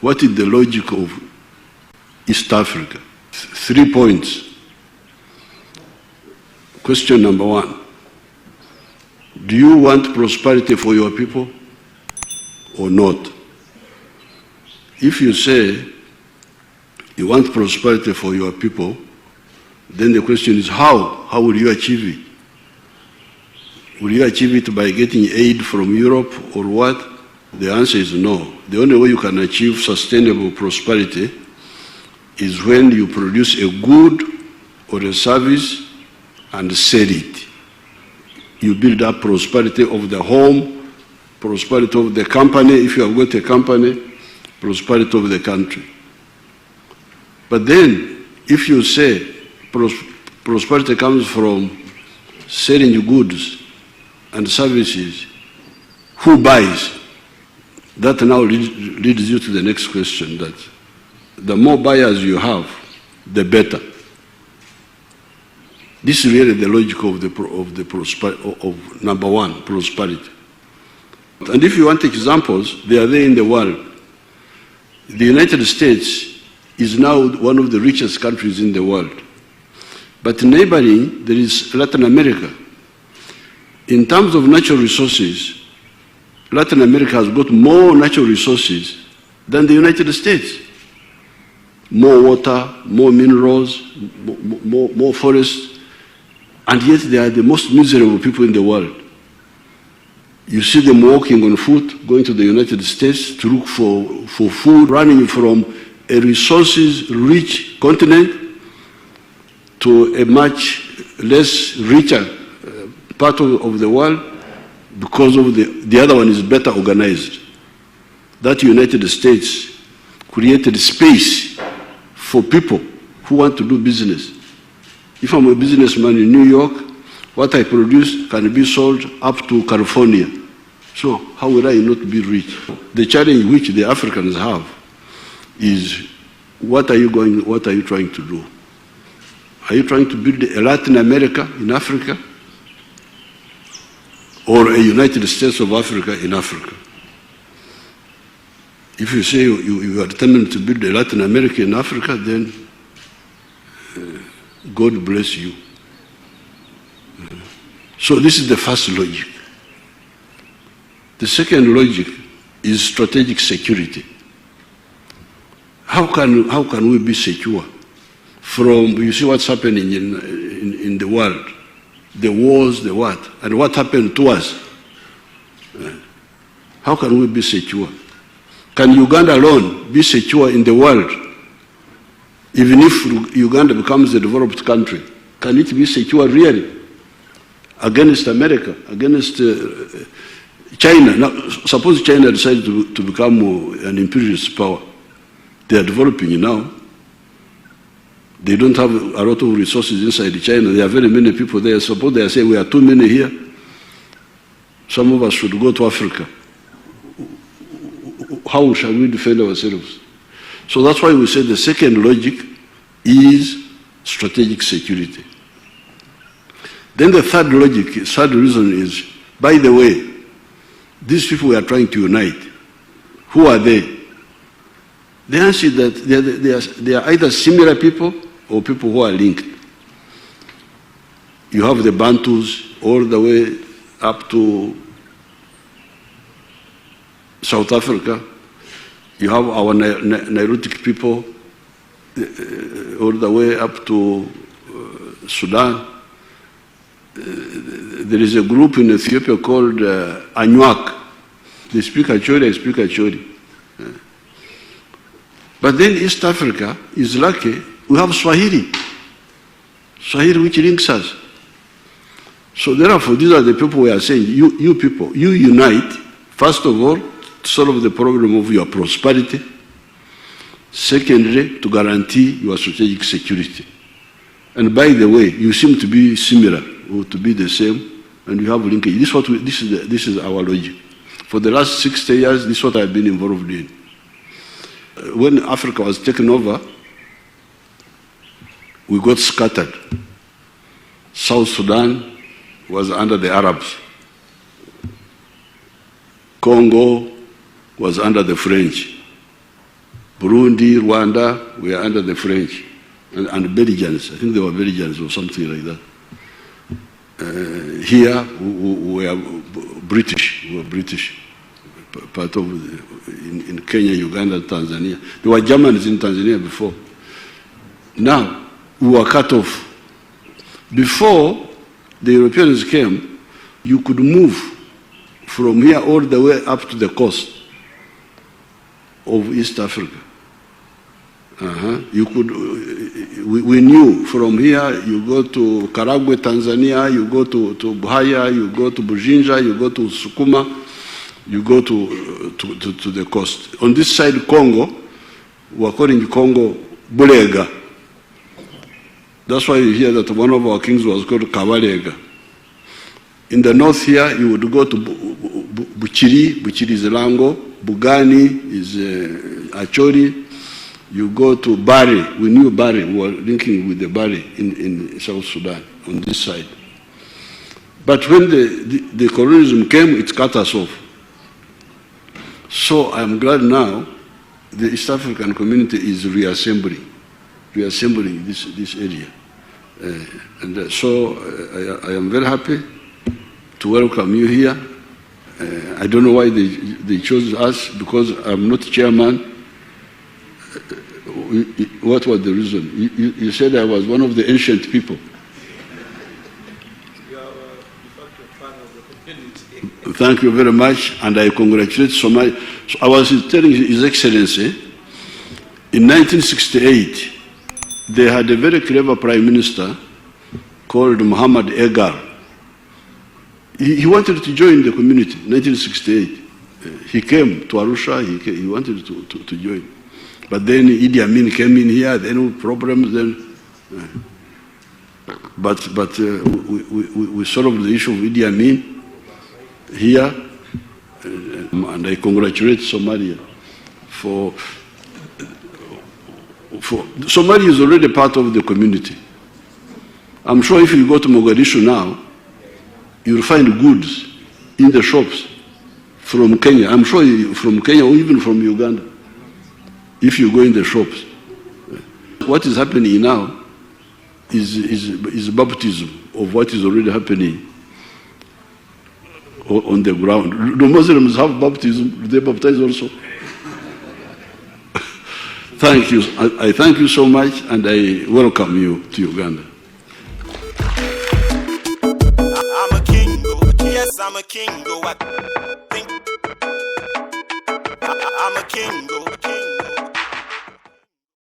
what is the logic of East Africa? 3 points. Question number 1. Do you want prosperity for your people or not? If you say you want prosperity for your people, then the question is how? How will you achieve it? Will you achieve it by getting aid from Europe or what? The answer is no. The only way you can achieve sustainable prosperity is when you produce a good or a service and sell it. You build up prosperity of the home, prosperity of the company, if you have got a company, prosperity of the country. But then, if you say prosperity comes from selling goods and services, who buys? That now leads you to the next question, that the more buyers you have, the better. This is really the logic of number 1, prosperity. And if you want examples, they are there in the world. The United States is now one of the richest countries in the world. But neighboring, there is Latin America. In terms of natural resources, Latin America has got more natural resources than the United States. More water, more minerals, more forests, and yet they are the most miserable people in the world. You see them walking on foot, going to the United States to look for food, running from a resources-rich continent to a much less richer part of the world, because of the other one is better organized. That United States created space for people who want to do business. If I'm a businessman in New York, what I produce can be sold up to California. So how will I not be rich? The challenge which the Africans have is, what are you trying to do? Are you trying to build a Latin America in Africa, or a United States of Africa in Africa? If you say you are determined to build a Latin America in Africa, then God bless you. So this is the first logic. The second logic is strategic security. How can we be secure from, you see what's happening in the world, the wars, the what, and what happened to us? How can we be secure? Can Uganda alone be secure in the world? Even if Uganda becomes a developed country, can it be secure really? Against America, against China. Now, suppose China decides to become an imperialist power. They are developing now. They don't have a lot of resources inside China. There are very many people there. Suppose they are saying we are too many here. Some of us should go to Africa. How shall we defend ourselves? So that's why we say the second logic is strategic security. Then the third logic, third reason is, by the way, these people we are trying to unite, who are they? The answer is that they are either similar people or people who are linked. You have the Bantus all the way up to South Africa. You have our Nilotic people all the way up to Sudan. There is a group in Ethiopia called Anuak. They speak Acholi, I speak Acholi. But then East Africa is lucky. We have Swahili. Swahili which links us. So therefore, these are the people we are saying, you people, you unite, first of all, to solve the problem of your prosperity. Secondly, to guarantee your strategic security. And by the way, you seem to be similar, or to be the same, and you have linkage. This is our logic. For the last 60 years, this is what I've been involved in. When Africa was taken over, we got scattered. South Sudan was under the Arabs. Congo was under the French. Burundi, Rwanda were under the French, and Belgians. I think they were Belgians or something like that. Here we were British. We were British, part of in Kenya, Uganda, and Tanzania. There were Germans in Tanzania before. Now we were cut off. Before the Europeans came, you could move from here all the way up to the coast of East Africa. You could, we knew from here, you go to Karagwe, Tanzania, you go to Buhaya, you go to Bujinja, you go to Sukuma, you go to the coast. On this side, Congo, we're calling Congo Bulega. That's why you hear that one of our kings was called Kabalega. In the north here, you would go to Buchiri. Buchiri is Lango. Bugani is Achori. You go to Bari. We knew Bari. We were linking with the Bari in South Sudan on this side. But when the colonialism came, it cut us off. So I'm glad now the East African community is reassembling this area. So I am very happy to welcome you here. I don't know why they chose us, because I'm not chairman. What was the reason? You said I was one of the ancient people. You are a part of the community. Thank you very much, and I congratulate Somalia. So I was telling His Excellency, in 1968, they had a very clever prime minister called Muhammad Egar. He wanted to join the community in 1968. He came to Arusha, he wanted to join. But then Idi Amin came in here, then problems, then. But we solved the issue of Idi Amin here, and I congratulate Somalia for Somalia is already part of the community. I'm sure if you go to Mogadishu now, you'll find goods in the shops from Kenya. I'm sure from Kenya or even from Uganda, if you go in the shops. What is happening now is baptism of what is already happening on the ground. The Muslims have baptism, do they baptize also? Thank you. I thank you so much, and I welcome you to Uganda. I'm a kingo, yes, I'm a kingo. I'm a kingo.